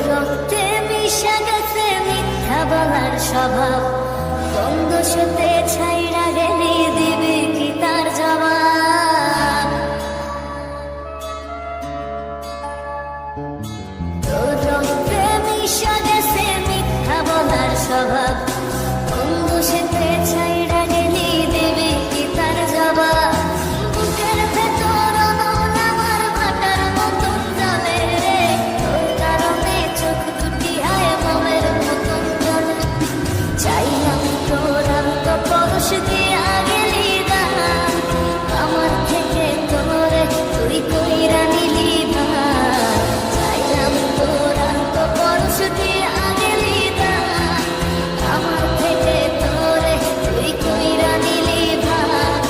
রক্তে মিশা গেছে মিথ্যা বলার স্বভাব, বন্ধ সতে ছাইড়া গেলি দিবি কি তার জবাব? তোর রক্তে মিশা গেছে মিথ্যা বলার স্বভাব, বন্ধ সতে ছাইড়া গেলি দিবি কি তার জবাব? বুকের ভেতর অনল আমার ভাটার মতন জ্বলে রে, তোর কারণে চোখ দুটি হায় মোমের মতন জ্বলে। চাইলাম তোর আন্ত পরশ দিয়া গেলি দান, আমার থেকে তোরে তুই কইরা নিলি ভান। চাইলাম তোর আন্ত পরশ দিয়া গেলি দান, আমার থেকে তোরে তুই কইরা নিলি ভান।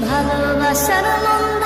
ভালোবাসার মন্দ